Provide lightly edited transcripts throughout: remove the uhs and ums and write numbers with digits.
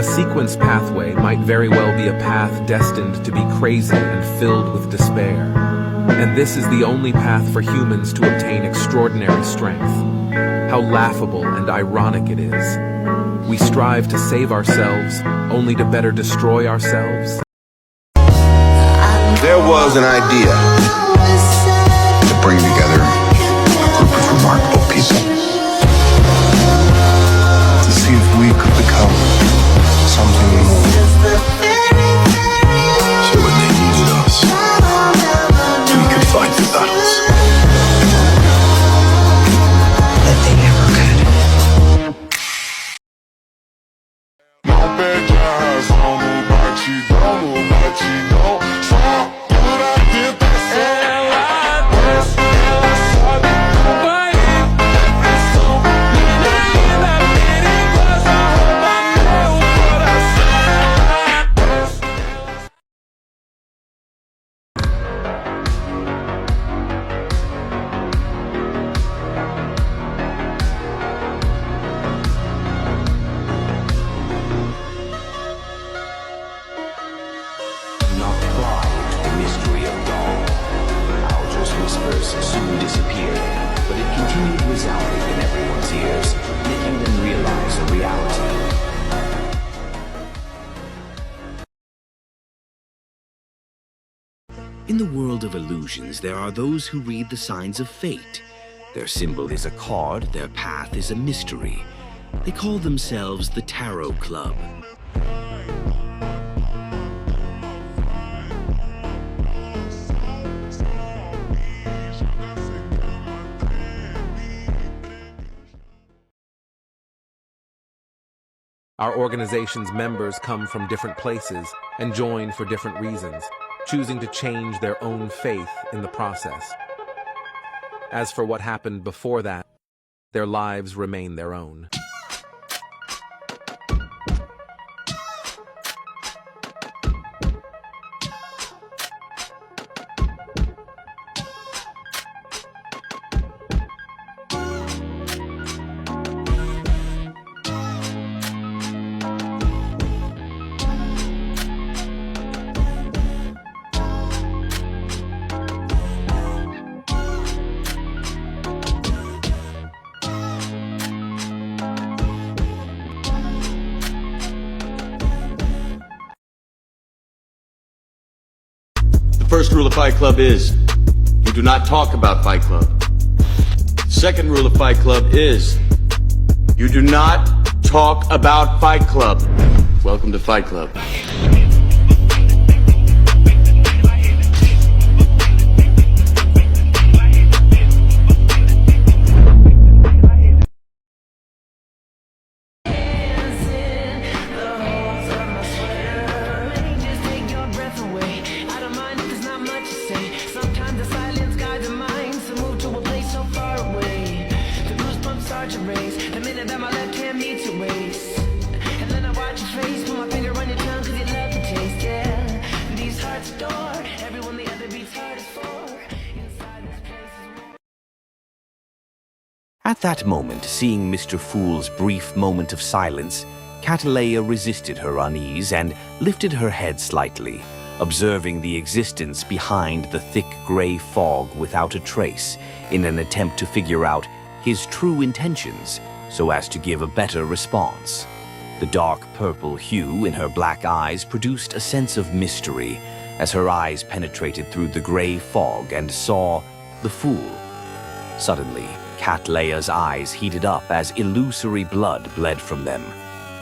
sequence pathway might very well be a path destined to be crazy and filled with despair. And this is the only path for humans to obtain extraordinary strength. How laughable and ironic it is. We strive to save ourselves, only to better destroy ourselves. There was an idea to bring together a group of remarkable people, to see if we could become something more. So when they needed us, we could fight the battles that they never could. Soon disappeared, but it continued resounding in everyone's ears, making them realize a reality. In the world of illusions, there are those who read the signs of fate. Their symbol is a card, their path is a mystery. They call themselves the Tarot Club. Our organization's members come from different places and join for different reasons, choosing to change their own faith in the process. As for what happened before that, their lives remain their own. The first rule of Fight Club is, you do not talk about Fight Club. Second rule of Fight Club is, you do not talk about Fight Club. Welcome to Fight Club. At that moment, seeing Mr. Fool's brief moment of silence, Cataleya resisted her unease and lifted her head slightly, observing the existence behind the thick gray fog without a trace, in an attempt to figure out his true intentions so as to give a better response. The dark purple hue in her black eyes produced a sense of mystery as her eyes penetrated through the gray fog and saw the Fool. Suddenly, Cataleya's eyes heated up as illusory blood bled from them.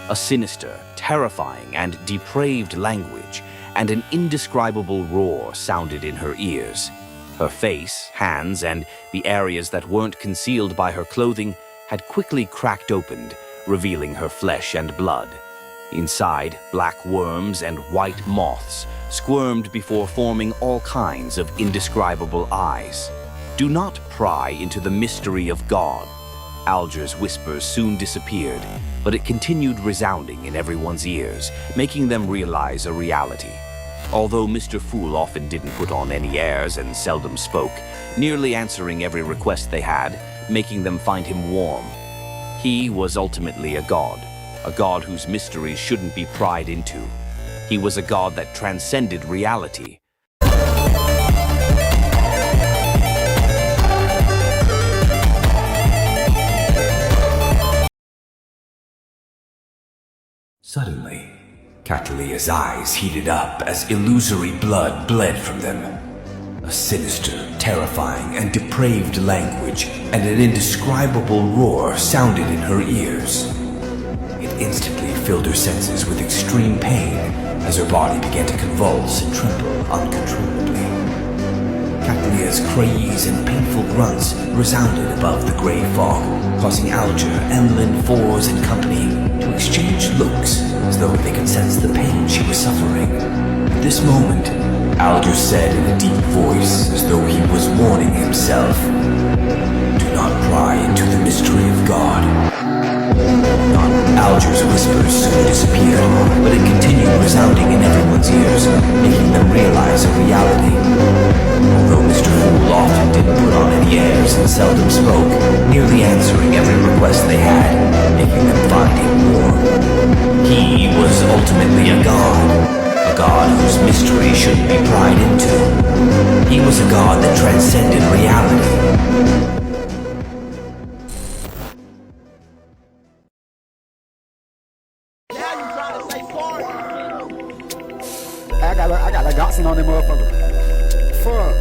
A sinister, terrifying, and depraved language and an indescribable roar sounded in her ears. Her face, hands, and the areas that weren't concealed by her clothing had quickly cracked open, revealing her flesh and blood. Inside, black worms and white moths squirmed before forming all kinds of indescribable eyes. Do not pry into the mystery of God. Alger's whispers soon disappeared, but it continued resounding in everyone's ears, making them realize a reality. Although Mr. Fool often didn't put on any airs and seldom spoke, nearly answering every request they had, making them find him warm. He was ultimately a god, a god whose mysteries shouldn't be pried into. He was a god that transcended reality. Suddenly, Catalea's eyes heated up as illusory blood bled from them. A sinister, terrifying, and depraved language and an indescribable roar sounded in her ears. It instantly filled her senses with extreme pain as her body began to convulse and tremble uncontrollably. Catalea's cries and painful grunts resounded above the gray fog, causing Alger, Emlyn, Fours, and company to exchange looks as though they could sense the pain she was suffering. At this moment, Alger said in a deep voice, as though he was warning himself, "Do not pry into the mystery of God." Alger's whispers soon disappeared, but it continued resounding in everyone's ears, making them realize a reality. Although Mr. Fool often didn't put on any airs and seldom spoke, nearly answering every request they had, making them find him warm. He was ultimately a god whose mystery shouldn't be pried into. He was a god that transcended reality. I got Godson on them motherfucker. Fuck.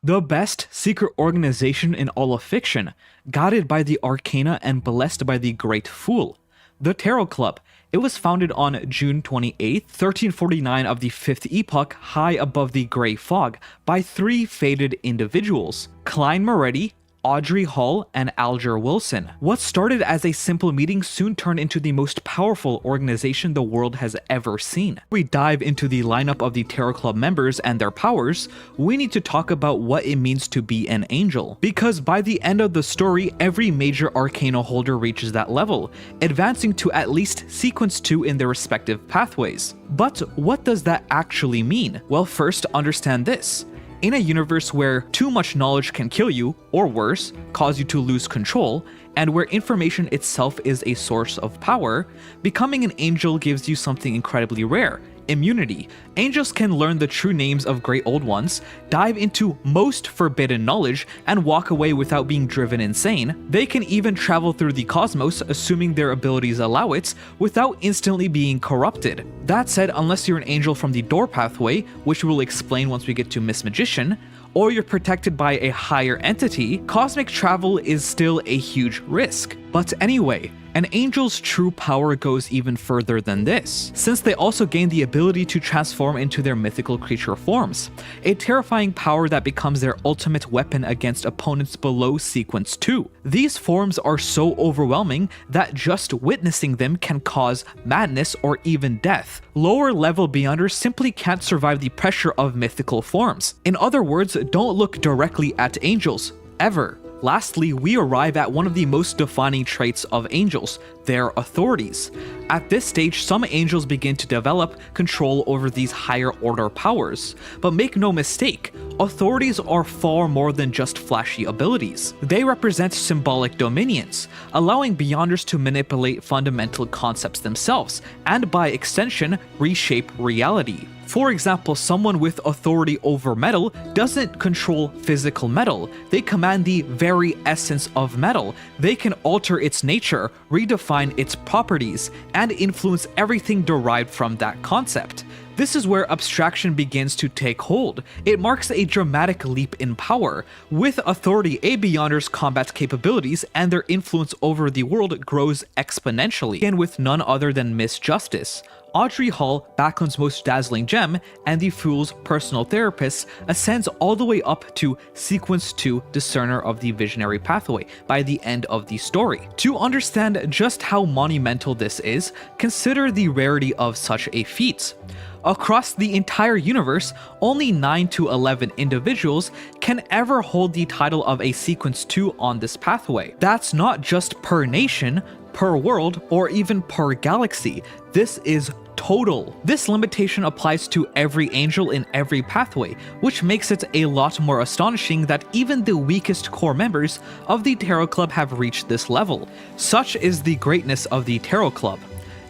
The best secret organization in all of fiction, guided by the arcana and blessed by the Great Fool. The Tarot Club. It was founded on June 28, 1349 of the 5th epoch, high above the Grey Fog, by 3 fated individuals, Klein Moretti, Audrey Hall, and Alger Wilson. What started as a simple meeting soon turned into the most powerful organization the world has ever seen. Before we dive into the lineup of the Tarot Club members and their powers, we need to talk about what it means to be an angel. Because by the end of the story, every major arcana holder reaches that level, advancing to at least sequence 2 in their respective pathways. But what does that actually mean? Well, first understand this. In a universe where too much knowledge can kill you, or worse, cause you to lose control, and where information itself is a source of power, becoming an angel gives you something incredibly rare: immunity. Angels can learn the true names of great old ones, dive into most forbidden knowledge, and walk away without being driven insane. They can even travel through the cosmos, assuming their abilities allow it, without instantly being corrupted. That said, unless you're an angel from the door pathway, which we'll explain once we get to Miss Magician, or you're protected by a higher entity, cosmic travel is still a huge risk. But anyway, an angel's true power goes even further than this, since they also gain the ability to transform into their mythical creature forms, a terrifying power that becomes their ultimate weapon against opponents below sequence 2. These forms are so overwhelming that just witnessing them can cause madness or even death. Lower level Beyonders simply can't survive the pressure of mythical forms. In other words, don't look directly at angels, ever. Lastly, we arrive at one of the most defining traits of angels, their authorities. At this stage, some angels begin to develop control over these higher order powers. But make no mistake, authorities are far more than just flashy abilities. They represent symbolic dominions, allowing Beyonders to manipulate fundamental concepts themselves, and by extension, reshape reality. For example, someone with authority over metal doesn't control physical metal, they command the very essence of metal. They can alter its nature, redefine its properties, and influence everything derived from that concept. This is where abstraction begins to take hold. It marks a dramatic leap in power. With authority, a Beyonder's combat capabilities and their influence over the world grows exponentially, and with none other than Miss Justice. Audrey Hall, Backlund's most dazzling gem, and the Fool's personal therapist, ascends all the way up to Sequence 2, Discerner of the Visionary Pathway, by the end of the story. To understand just how monumental this is, consider the rarity of such a feat. Across the entire universe, only 9 to 11 individuals can ever hold the title of a Sequence 2 on this pathway. That's not just per nation, per world, or even per galaxy. This is total. This limitation applies to every angel in every pathway, which makes it a lot more astonishing that even the weakest core members of the Tarot Club have reached this level. Such is the greatness of the Tarot Club.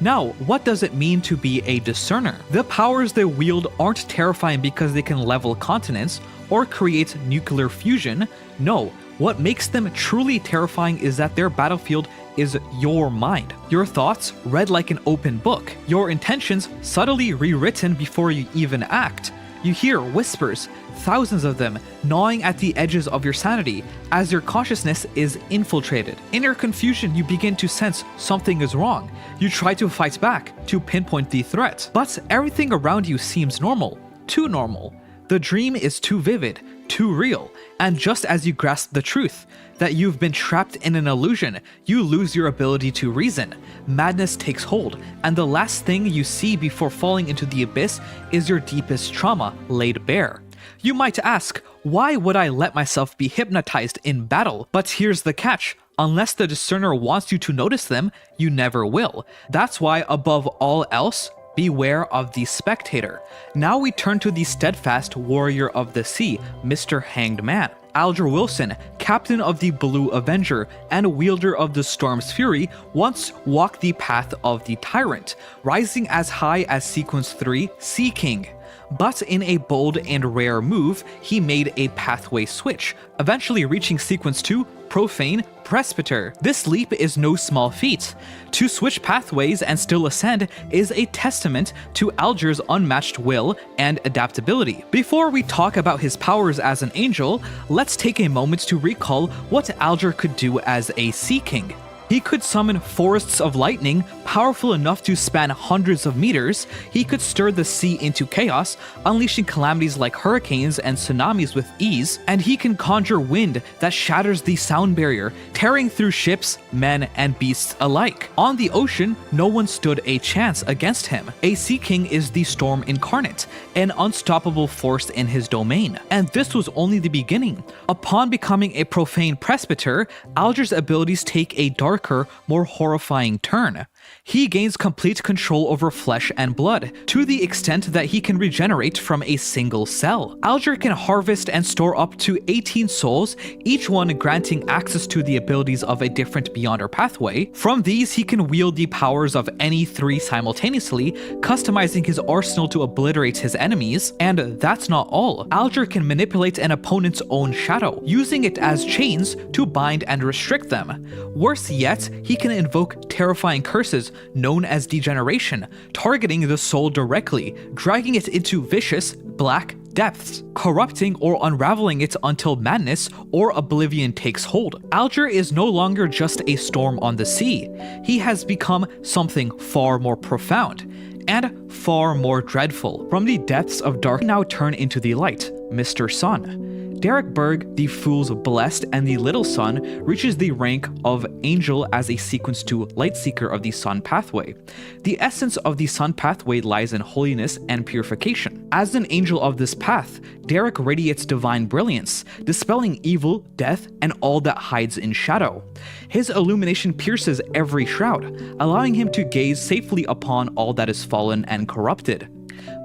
Now, what does it mean to be a discerner? The powers they wield aren't terrifying because they can level continents or create nuclear fusion. No, what makes them truly terrifying is that their battlefield is your mind. Your thoughts read like an open book. Your intentions subtly rewritten before you even act. You hear whispers, thousands of them, gnawing at the edges of your sanity as your consciousness is infiltrated. In your confusion, you begin to sense something is wrong. You try to fight back to pinpoint the threat, but everything around you seems normal, too normal. The dream is too vivid, too real, and just as you grasp the truth, that you've been trapped in an illusion, you lose your ability to reason. Madness takes hold, and the last thing you see before falling into the abyss is your deepest trauma laid bare. You might ask, why would I let myself be hypnotized in battle? But here's the catch. Unless the discerner wants you to notice them, you never will. That's why, above all else, beware of the spectator. Now we turn to the steadfast warrior of the sea, Mr. Hanged Man. Alger Wilson, captain of the Blue Avenger and wielder of the Storm's Fury, once walked the path of the Tyrant, rising as high as Sequence 3 Sea King. But in a bold and rare move, he made a pathway switch, eventually reaching Sequence 2 Profane Presbyter. This leap is no small feat. To switch pathways and still ascend is a testament to Alger's unmatched will and adaptability. Before we talk about his powers as an angel, let's take a moment to recall what Alger could do as a Sea King. He could summon forests of lightning, powerful enough to span hundreds of meters. He could stir the sea into chaos, unleashing calamities like hurricanes and tsunamis with ease. And he can conjure wind that shatters the sound barrier, tearing through ships, men, and beasts alike. On the ocean, no one stood a chance against him. A Sea King is the storm incarnate, an unstoppable force in his domain. And this was only the beginning. Upon becoming a profane presbyter, Alger's abilities take a darker, more horrifying turn. He gains complete control over flesh and blood, to the extent that he can regenerate from a single cell. Alger can harvest and store up to 18 souls, each one granting access to the abilities of a different Beyonder pathway. From these, he can wield the powers of any 3 simultaneously, customizing his arsenal to obliterate his enemies. And that's not all. Alger can manipulate an opponent's own shadow, using it as chains to bind and restrict them. Worse yet, he can invoke terrifying curses known as degeneration, targeting the soul directly, dragging it into vicious, black depths, corrupting or unraveling it until madness or oblivion takes hold. Alger is no longer just a storm on the sea. He has become something far more profound and far more dreadful. From the depths of dark, we now turn into the light, Mr. Sun. Derek Berg, the Fool's Blessed and the Little Sun, reaches the rank of Angel as a Sequence 2 Lightseeker of the Sun pathway. The essence of the Sun pathway lies in holiness and purification. As an angel of this path, Derek radiates divine brilliance, dispelling evil, death, and all that hides in shadow. His illumination pierces every shroud, allowing him to gaze safely upon all that is fallen and corrupted.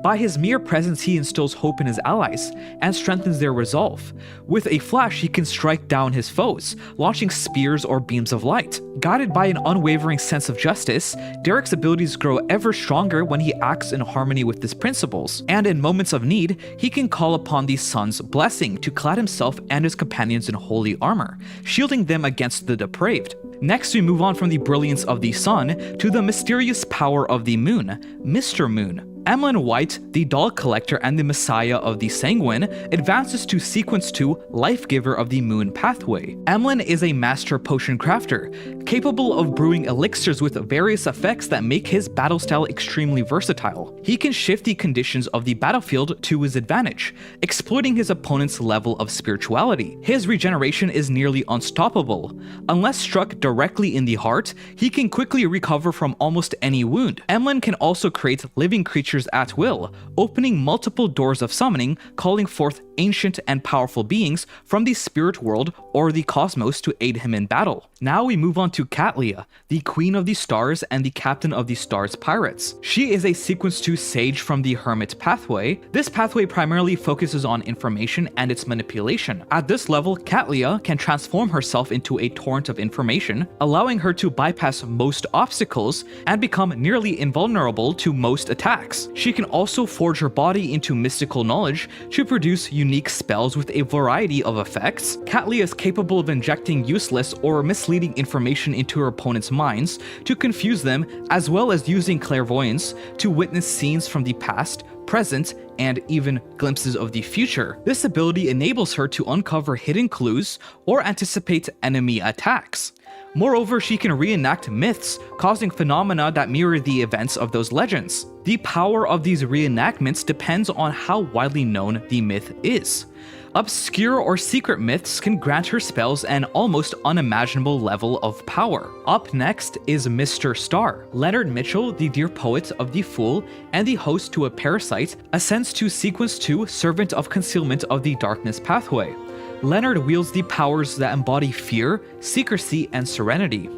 By his mere presence, he instills hope in his allies and strengthens their resolve. With a flash, he can strike down his foes, launching spears or beams of light. Guided by an unwavering sense of justice, Derek's abilities grow ever stronger when he acts in harmony with his principles. And in moments of need, he can call upon the sun's blessing to clad himself and his companions in holy armor, shielding them against the depraved. Next, we move on from the brilliance of the sun to the mysterious power of the moon, Mr. Moon. Emlyn White, the doll collector and the messiah of the Sanguine, advances to Sequence 2 Life Giver of the Moon pathway. Emlyn is a master potion crafter, capable of brewing elixirs with various effects that make his battle style extremely versatile. He can shift the conditions of the battlefield to his advantage, exploiting his opponent's level of spirituality. His regeneration is nearly unstoppable. Unless struck directly in the heart, he can quickly recover from almost any wound. Emlyn can also create living creatures creatures at will, opening multiple doors of summoning, calling forth ancient and powerful beings from the spirit world or the cosmos to aid him in battle. Now we move on to Katlia, the Queen of the Stars and the Captain of the Stars Pirates. She is a Sequence 2 sage from the Hermit pathway. This pathway primarily focuses on information and its manipulation. At this level, Katlia can transform herself into a torrent of information, allowing her to bypass most obstacles and become nearly invulnerable to most attacks. She can also forge her body into mystical knowledge to produce unique spells with a variety of effects. Katlia is capable of injecting useless or misleading information into her opponent's minds to confuse them, as well as using clairvoyance to witness scenes from the past, present, and even glimpses of the future. This ability enables her to uncover hidden clues or anticipate enemy attacks. Moreover, she can reenact myths, causing phenomena that mirror the events of those legends. The power of these reenactments depends on how widely known the myth is. Obscure or secret myths can grant her spells an almost unimaginable level of power. Up next is Mr. Star. Leonard Mitchell, the dear poet of the Fool and the host to a Parasite, ascends to Sequence 2, Servant of Concealment of the Darkness pathway. Leonard wields the powers that embody fear, secrecy, and serenity.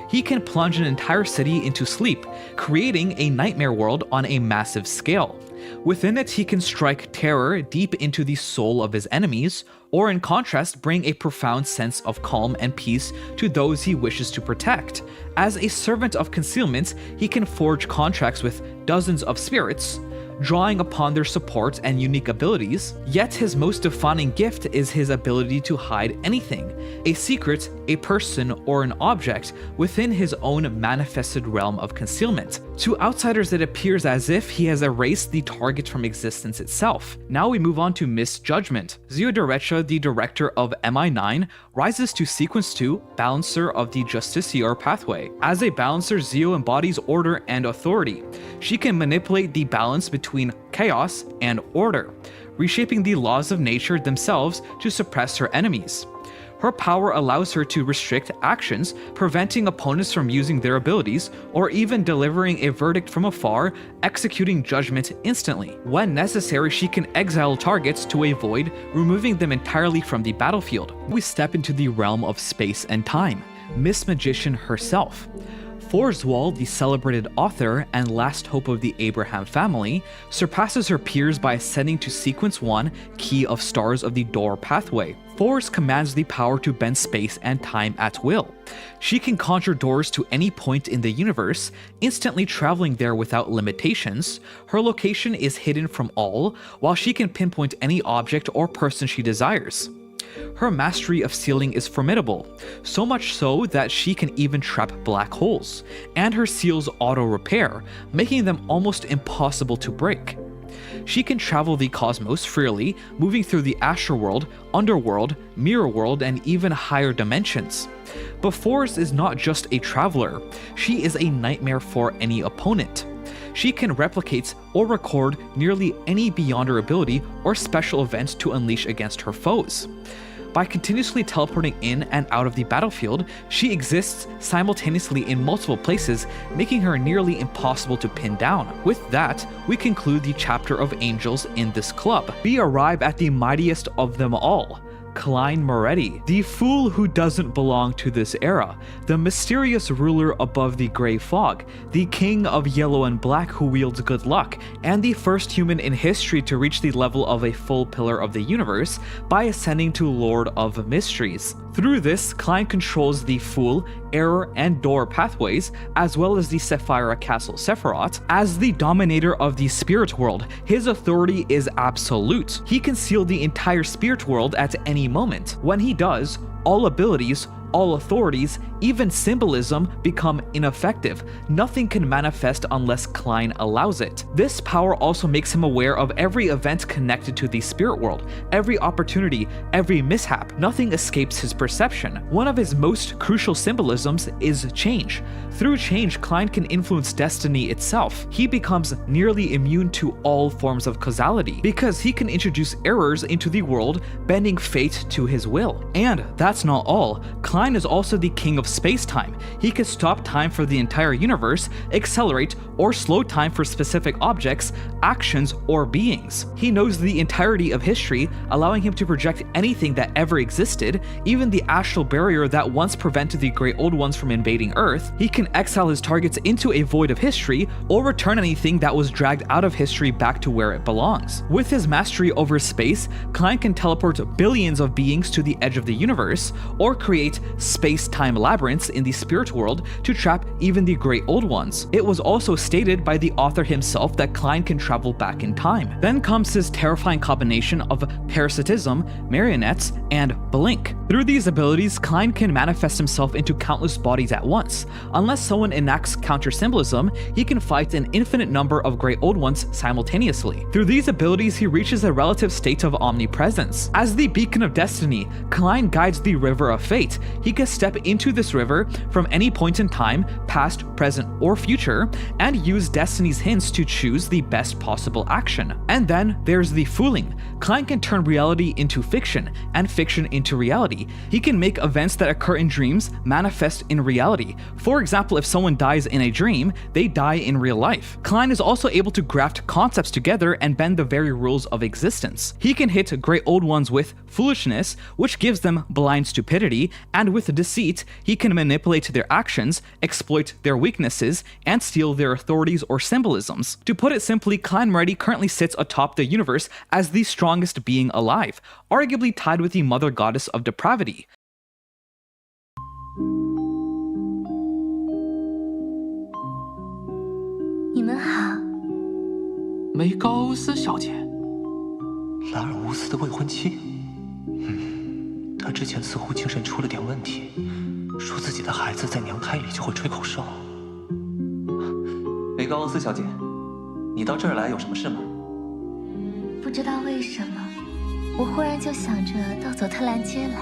He can plunge an entire city into sleep, creating a nightmare world on a massive scale. Within it, he can strike terror deep into the soul of his enemies, or in contrast, bring a profound sense of calm and peace to those he wishes to protect. As a servant of concealment, he can forge contracts with dozens of spirits, drawing upon their support and unique abilities, yet his most defining gift is his ability to hide anything, a secret, a person, or an object within his own manifested realm of concealment. To outsiders, it appears as if he has erased the target from existence itself. Now we move on to Misjudgment. Zio Derecha, the director of MI9, rises to Sequence 2, Balancer of the Justiciar pathway. As a balancer, Zio embodies order and authority. She can manipulate the balance between chaos and order, reshaping the laws of nature themselves to suppress her enemies. Her power allows her to restrict actions, preventing opponents from using their abilities, or even delivering a verdict from afar, executing judgment instantly. When necessary, she can exile targets to a void, removing them entirely from the battlefield. We step into the realm of space and time. Miss Magician herself. Forswald, the celebrated author and last hope of the Abraham family, surpasses her peers by ascending to Sequence 1, Key of Stars of the Door pathway. Force commands the power to bend space and time at will. She can conjure doors to any point in the universe, instantly traveling there without limitations. Her location is hidden from all, while she can pinpoint any object or person she desires. Her mastery of sealing is formidable, so much so that she can even trap black holes, and her seals auto-repair, making them almost impossible to break. She can travel the cosmos freely, moving through the astral world, underworld, mirror world, and even higher dimensions. But Force is not just a traveler, she is a nightmare for any opponent. She can replicate or record nearly any Beyonder ability or special event to unleash against her foes. By continuously teleporting in and out of the battlefield, she exists simultaneously in multiple places, making her nearly impossible to pin down. With that, we conclude the chapter of angels in this club. We arrive at the mightiest of them all, Klein Moretti, the fool who doesn't belong to this era, the mysterious ruler above the gray fog, the king of yellow and black who wields good luck, and the first human in history to reach the level of a full pillar of the universe by ascending to Lord of Mysteries. Through this, Klein controls the Fool, Error, and Door pathways, as well as the Sephira Castle Sephiroth. As the dominator of the spirit world, his authority is absolute. He can seal the entire spirit world at any moment. When he does, all abilities, all authorities, even symbolism become ineffective. Nothing can manifest unless Klein allows it. This power also makes him aware of every event connected to the spirit world, every opportunity, every mishap. Nothing escapes his perception. One of his most crucial symbolisms is change. Through change, Klein can influence destiny itself. He becomes nearly immune to all forms of causality, because he can introduce errors into the world, bending fate to his will. And that's not all. Klein Klein is also the king of space-time. He can stop time for the entire universe, accelerate or slow time for specific objects, actions, or beings. He knows the entirety of history, allowing him to project anything that ever existed, even the astral barrier that once prevented the Great Old Ones from invading Earth. He can exile his targets into a void of history, or return anything that was dragged out of history back to where it belongs. With his mastery over space, Klein can teleport billions of beings to the edge of the universe, or create space-time labyrinths in the spirit world to trap even the Great Old Ones. It was also stated by the author himself that Klein can travel back in time. Then comes his terrifying combination of parasitism, marionettes, and blink. Through these abilities, Klein can manifest himself into countless bodies at once. Unless someone enacts counter-symbolism, he can fight an infinite number of Great Old Ones simultaneously. Through these abilities, he reaches a relative state of omnipresence. As the beacon of destiny, Klein guides the river of fate. He can step into this river from any point in time, past, present, or future, and use destiny's hints to choose the best possible action. And then there's the fooling. Klein can turn reality into fiction, and fiction into reality. He can make events that occur in dreams manifest in reality. For example, if someone dies in a dream, they die in real life. Klein is also able to graft concepts together and bend the very rules of existence. He can hit Great Old Ones with foolishness, which gives them blind stupidity, and with deceit, he can manipulate their actions, exploit their weaknesses, and steal their authorities or symbolisms. To put it simply, Klein Moretti currently sits atop the universe as the strongest being alive, arguably tied with the mother goddess of depravity. 你们好，梅高欧斯小姐，拉尔乌斯的未婚妻。她之前似乎精神出了点问题，说自己的孩子在娘胎里就会吹口哨。梅高欧斯小姐，你到这儿来有什么事吗？不知道为什么，我忽然就想着到佐特兰街来，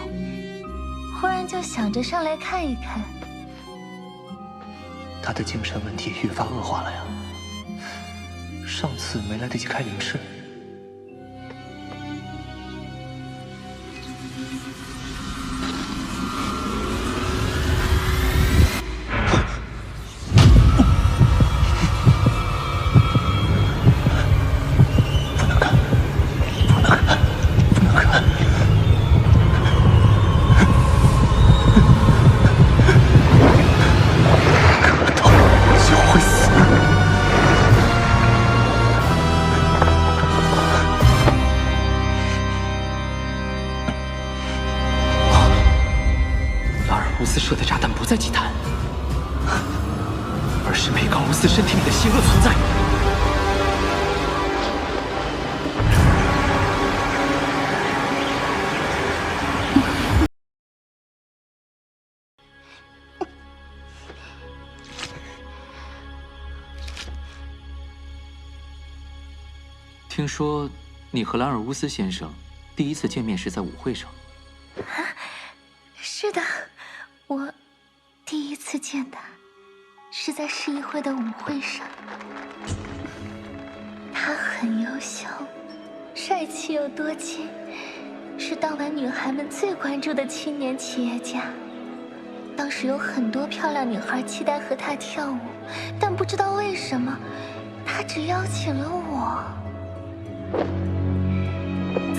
忽然就想着上来看一看。她的精神问题越发恶化了呀。上次没来得及开灵室。射的炸弹不在祭坛，而是梅高乌斯身体里的邪恶存在。听说你和兰尔乌斯先生第一次见面是在舞会上。是的。我第一次见他，是在市议会的舞会上。他很优秀，帅气又多金，是当晚女孩们最关注的青年企业家。当时有很多漂亮女孩期待和他跳舞，但不知道为什么，他只邀请了我。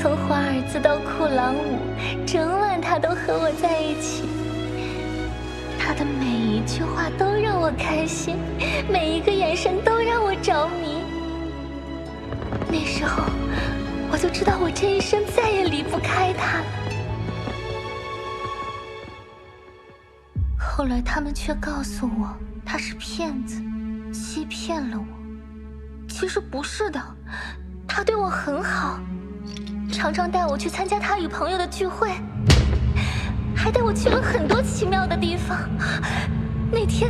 从华尔兹到库朗舞，整晚他都和我在一起。他的每一句话都让我开心，每一个眼神都让我着迷。那时候，我就知道我这一生再也离不开他了。后来他们却告诉我，他是骗子，欺骗了我。其实不是的，他对我很好，常常带我去参加他与朋友的聚会。还带我去了很多奇妙的地方。那天，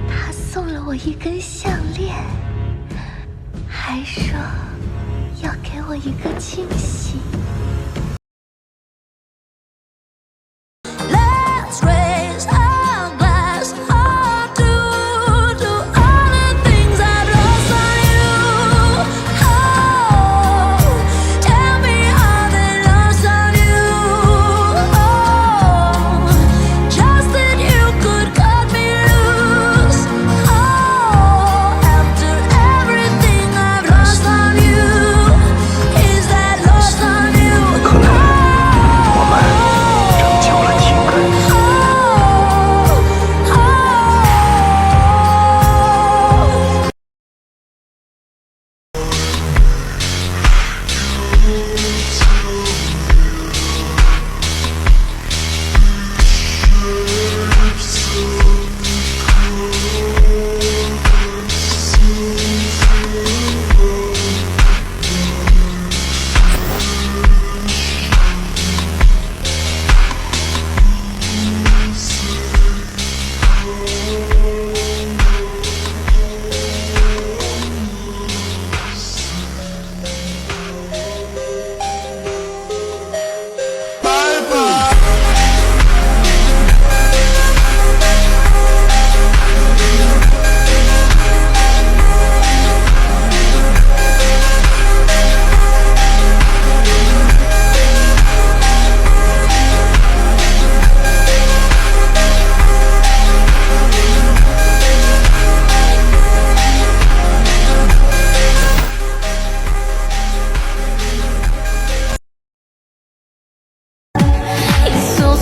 他送了我一根项链，还说要给我一个惊喜。Let's raise our glass to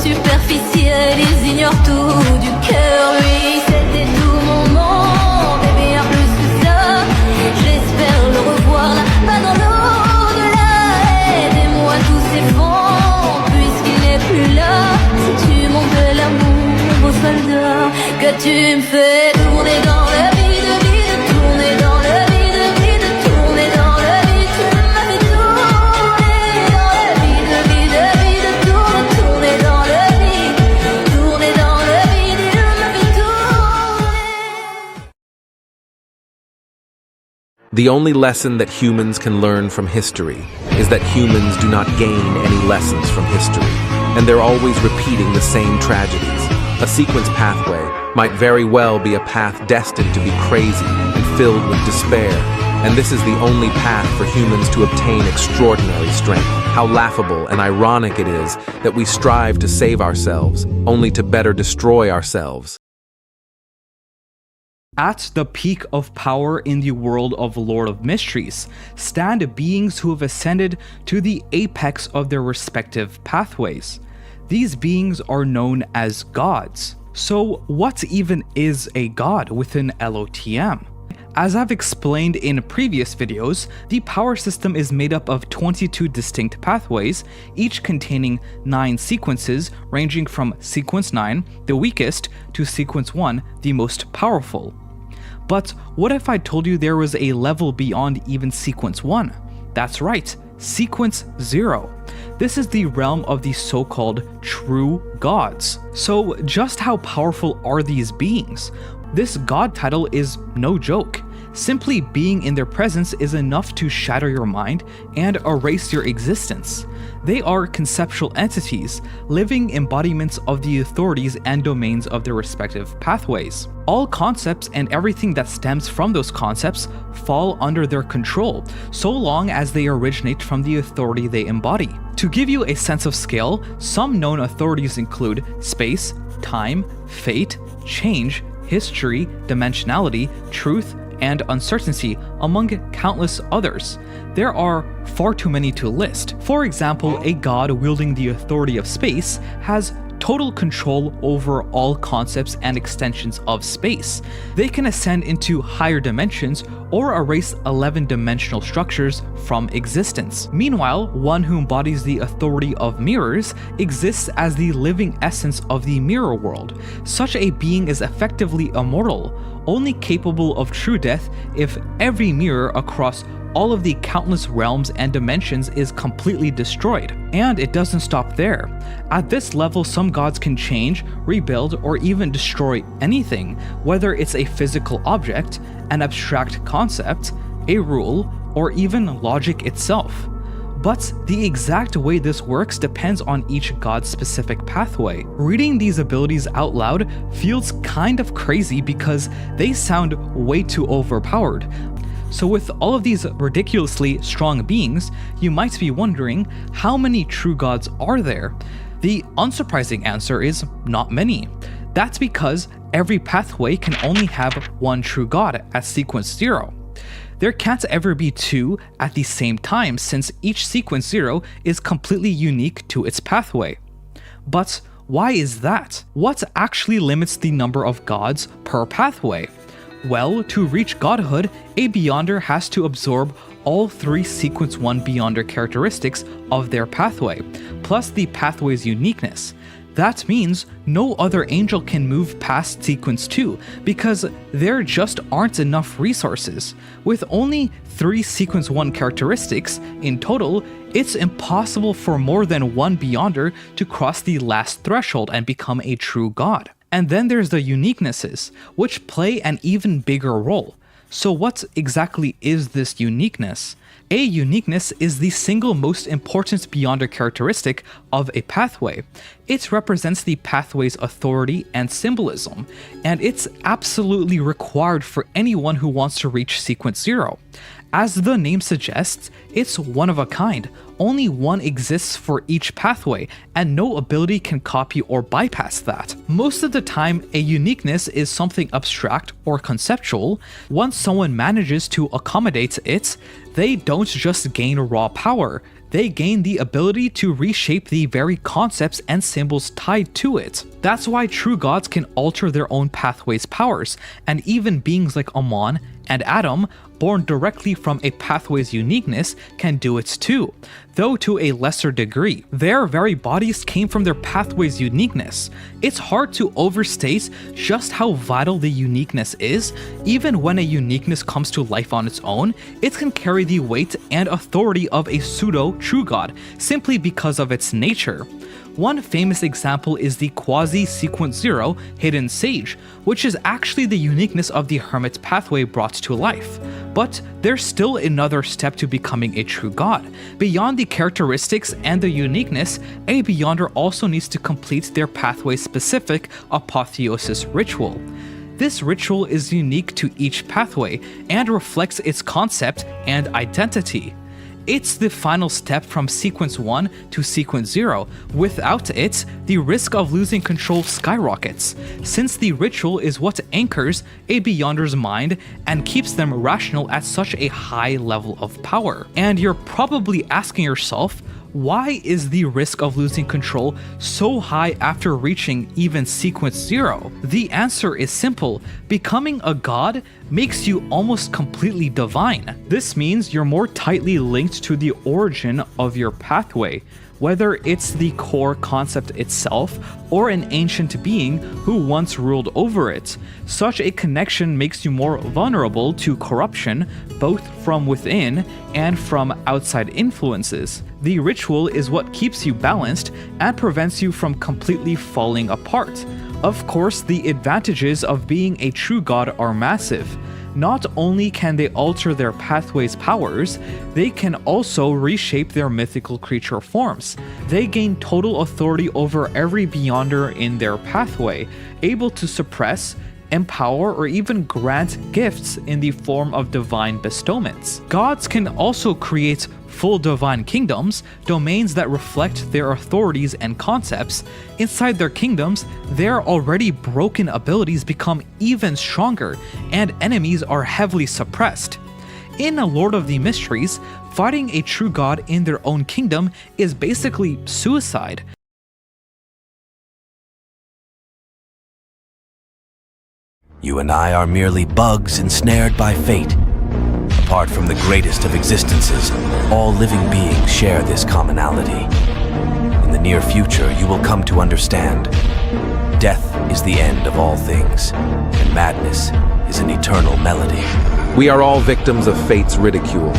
superficiels, ils ignorent tout du cœur. Lui, c'était tout mon monde, et bien plus que ça. J'espère le revoir là-bas dans l'au-delà. Aidez-moi tous ces fonds, puisqu'il n'est plus là. Si tu mon bel amour, mon beau soldat, que tu me fais tourner dans le vide, vide, tourner dans le vide, vide, tourner dans le vide. Tu m'as fait tourner dans le vide, vide, vide, tourner dans le vide, tourner dans le vide. Tu m'as fait tourner. The only lesson that humans can learn from history is that humans do not gain any lessons from history, and they're always repeating the same tragedies. A sequence pathway might very well be a path destined to be crazy and filled with despair, and this is the only path for humans to obtain extraordinary strength. How laughable and ironic it is that we strive to save ourselves, only to better destroy ourselves. At the peak of power in the world of Lord of Mysteries stand beings who have ascended to the apex of their respective pathways. These beings are known as gods. So what even is a god within LOTM? As I've explained in previous videos, the power system is made up of 22 distinct pathways, each containing 9 sequences ranging from sequence 9, the weakest, to sequence 1, the most powerful. But what if I told you there was a level beyond even sequence 1? That's right, sequence 0. This is the realm of the so-called true gods. So just how powerful are these beings? This god title is no joke. Simply being in their presence is enough to shatter your mind and erase your existence. They are conceptual entities, living embodiments of the authorities and domains of their respective pathways. All concepts and everything that stems from those concepts fall under their control, so long as they originate from the authority they embody. To give you a sense of scale, some known authorities include space, time, fate, change, history, dimensionality, truth, and uncertainty, among countless others. There are far too many to list. For example, a god wielding the authority of space has total control over all concepts and extensions of space. They can ascend into higher dimensions or erase 11-dimensional structures from existence. Meanwhile, one who embodies the authority of mirrors exists as the living essence of the mirror world. Such a being is effectively immortal, only capable of true death if every mirror across all of the countless realms and dimensions is completely destroyed. And it doesn't stop there. At this level, some gods can change, rebuild, or even destroy anything, whether it's a physical object, an abstract concept, a rule, or even logic itself. But the exact way this works depends on each god's specific pathway. Reading these abilities out loud feels kind of crazy because they sound way too overpowered. So with all of these ridiculously strong beings, you might be wondering, how many true gods are there? The unsurprising answer is not many. That's because every pathway can only have one true god at sequence 0. There can't ever be two at the same time since each sequence 0 is completely unique to its pathway. But why is that? What actually limits the number of gods per pathway? Well, to reach godhood, a Beyonder has to absorb all 3 sequence 1 Beyonder characteristics of their pathway, plus the pathway's uniqueness. That means no other angel can move past sequence 2 because there just aren't enough resources. With only 3 sequence 1 characteristics in total, it's impossible for more than one Beyonder to cross the last threshold and become a true god. And then there's the uniquenesses, which play an even bigger role. So what exactly is this uniqueness? A uniqueness is the single most important Beyonder characteristic of a pathway. It represents the pathway's authority and symbolism, and it's absolutely required for anyone who wants to reach sequence 0. As the name suggests, it's one of a kind. Only one exists for each pathway, and no ability can copy or bypass that. Most of the time, a uniqueness is something abstract or conceptual. Once someone manages to accommodate it, they don't just gain raw power, they gain the ability to reshape the very concepts and symbols tied to it. That's why true gods can alter their own pathway's powers, and even beings like Amon and Adam, born directly from a pathway's uniqueness, can do it too, though to a lesser degree. Their very bodies came from their pathway's uniqueness. It's hard to overstate just how vital the uniqueness is. Even when a uniqueness comes to life on its own, it can carry the weight and authority of a pseudo-true god, simply because of its nature. One famous example is the quasi-sequence 0 hidden sage, which is actually the uniqueness of the Hermit pathway brought to life. But there's still another step to becoming a true god. Beyond the characteristics and the uniqueness, a Beyonder also needs to complete their pathway-specific Apotheosis ritual. This ritual is unique to each pathway and reflects its concept and identity. It's the final step from sequence 1 to sequence 0. Without it, the risk of losing control skyrockets, since the ritual is what anchors a Beyonder's mind and keeps them rational at such a high level of power. And you're probably asking yourself, why is the risk of losing control so high after reaching even sequence 0? The answer is simple. Becoming a god makes you almost completely divine. This means you're more tightly linked to the origin of your pathway, whether it's the core concept itself or an ancient being who once ruled over it. Such a connection makes you more vulnerable to corruption, both from within and from outside influences. The ritual is what keeps you balanced and prevents you from completely falling apart. Of course, the advantages of being a true god are massive. Not only can they alter their pathway's powers, they can also reshape their mythical creature forms. They gain total authority over every Beyonder in their pathway, able to suppress, empower, or even grant gifts in the form of divine bestowments. Gods can also create full divine kingdoms, domains that reflect their authorities and concepts. Inside their kingdoms, their already broken abilities become even stronger, and enemies are heavily suppressed. In A Lord of the Mysteries, fighting a true god in their own kingdom is basically suicide. You and I are merely bugs ensnared by fate. Apart from the greatest of existences, all living beings share this commonality. In the near future, you will come to understand. Death is the end of all things, and madness is an eternal melody. We are all victims of fate's ridicule,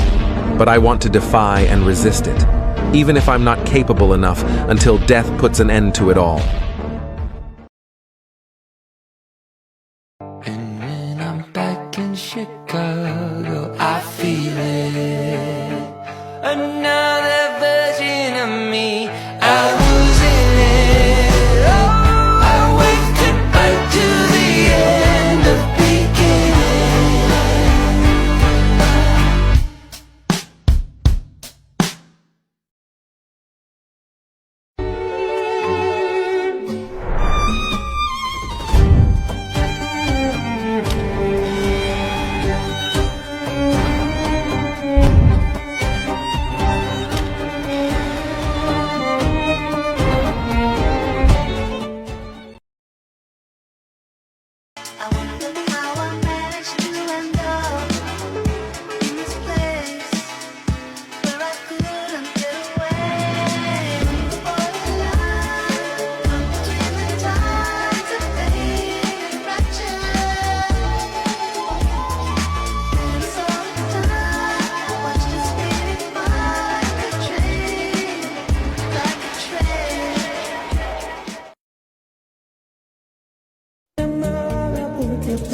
but I want to defy and resist it, even if I'm not capable enough until death puts an end to it all. And when I'm back in Chicago, I feel it. Another version of me, I was in it. Oh, I waited right to the end of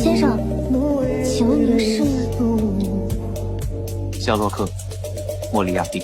先生，请问您是？夏洛克，莫里亚蒂。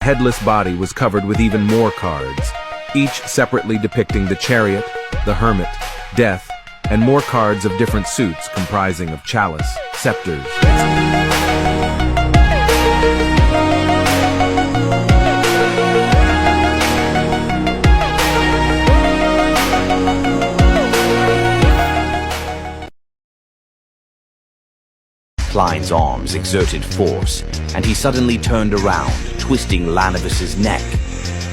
Headless body was covered with even more cards. each separately depicting the Chariot, the Hermit, Death, and more cards of different suits comprising of chalice, scepters. Klein's arms exerted force, and he suddenly turned around, twisting Lanavis's neck.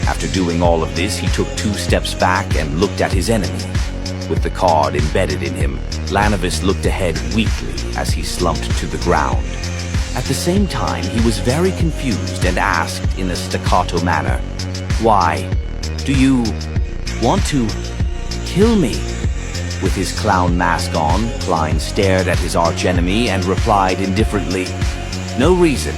After doing all of this, he took 2 steps back and looked at his enemy. With the card embedded in him, Lanavis looked ahead weakly as he slumped to the ground. At the same time, he was very confused and asked in a staccato manner, "Why? Do you want to kill me?" With his clown mask on, Klein stared at his archenemy and replied indifferently, "No reason."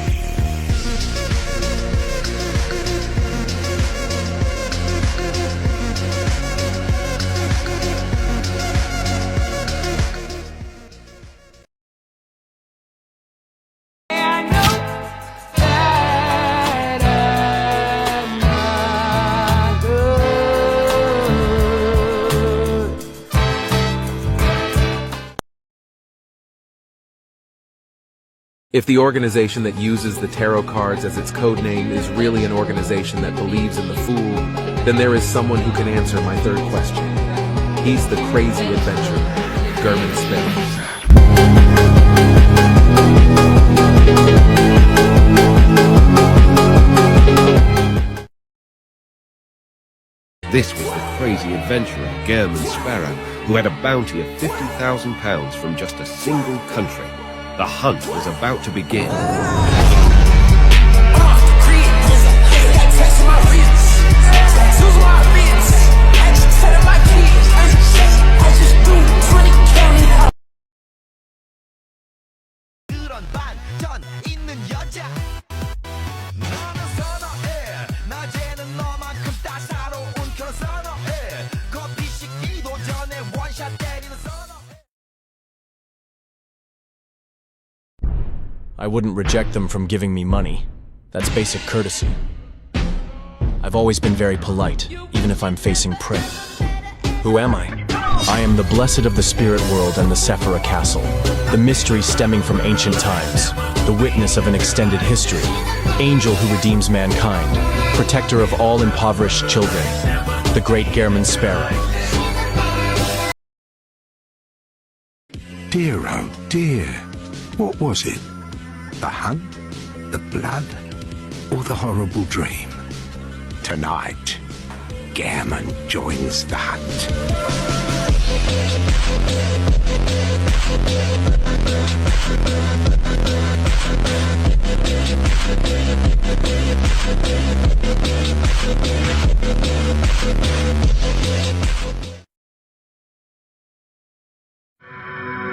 If the organization that uses the tarot cards as its code name is really an organization that believes in the Fool, then there is someone who can answer my third question. He's the crazy adventurer, Hermit Sparrow. This was the crazy adventurer, Hermit Sparrow, who had a bounty of £50,000 from just a single country. The hunt was about to begin. I wouldn't reject them from giving me money. That's basic courtesy. I've always been very polite, even if I'm facing prey. Who am I? I am the blessed of the spirit world and the Sephira Castle, the mystery stemming from ancient times, the witness of an extended history, angel who redeems mankind, protector of all impoverished children, the great Hermit Sparrow. Dear, oh dear, what was it? The hunt, the blood, or the horrible dream? Tonight, Hermit joins the hunt.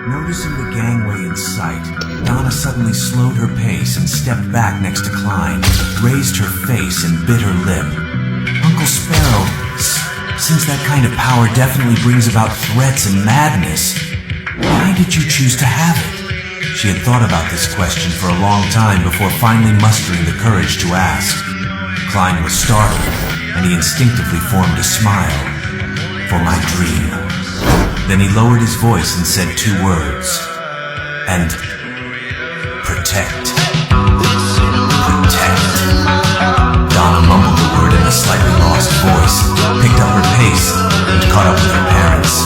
Noticing the gangway in sight, Donna suddenly slowed her pace and stepped back next to Klein, raised her face and bit her lip. Uncle Sparrow, since that kind of power definitely brings about threats and madness, why did you choose to have it? She had thought about this question for a long time before finally mustering the courage to ask. Klein was startled, and he instinctively formed a smile. For my dream. Then he lowered his voice and said 2 words. And protect. Protect. Donna mumbled the word in a slightly lost voice, picked up her pace, and caught up with her parents.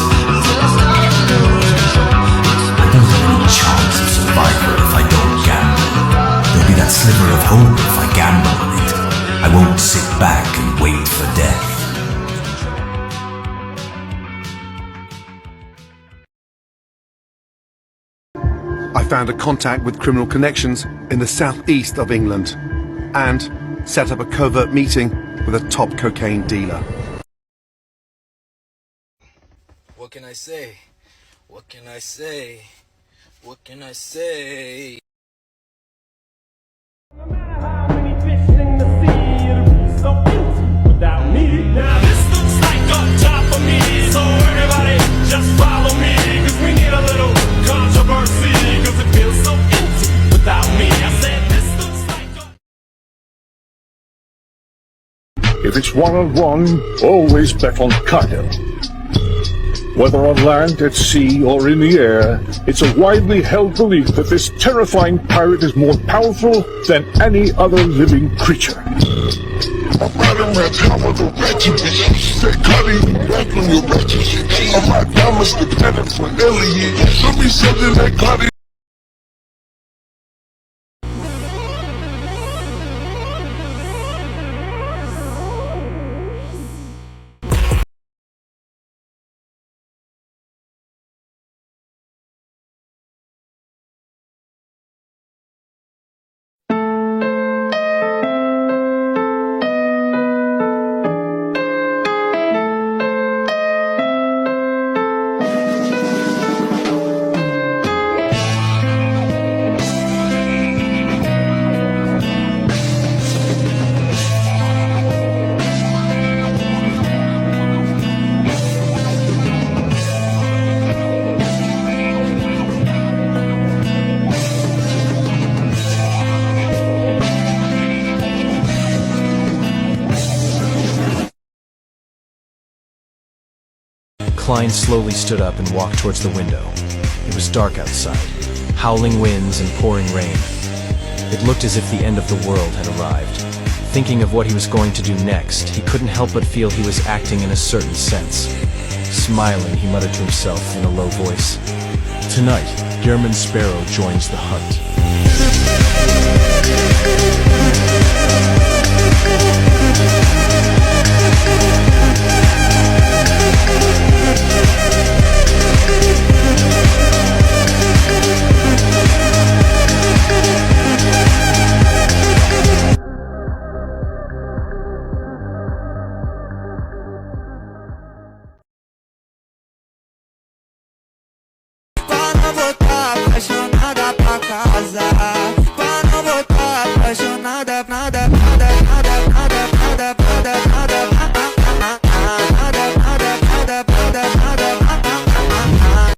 I don't have any chance of survival if I don't gamble. There'll be that sliver of hope if I gamble on it. I won't sit back and wait for death. I found a contact with criminal connections in the southeast of England and set up a covert meeting with a top cocaine dealer. What can I say? What can I say? What can I say? Now this looks like on top of me, so everybody just follow me, cause we need a little controversy, cause it feels so empty without me. I said this looks like If it's one-on-one, always bet on Kyle. Whether on land, at sea, or in the air, it's a widely held belief that this terrifying pirate is more powerful than any other living creature. Klein slowly stood up and walked towards the window. It was dark outside, howling winds and pouring rain. It looked as if the end of the world had arrived. Thinking of what he was going to do next, he couldn't help but feel he was acting in a certain sense. Smiling, he muttered to himself in a low voice, "Tonight, German Sparrow joins the hunt." Apaixonada pra casar, pra não voltar, apaixonada pra nada.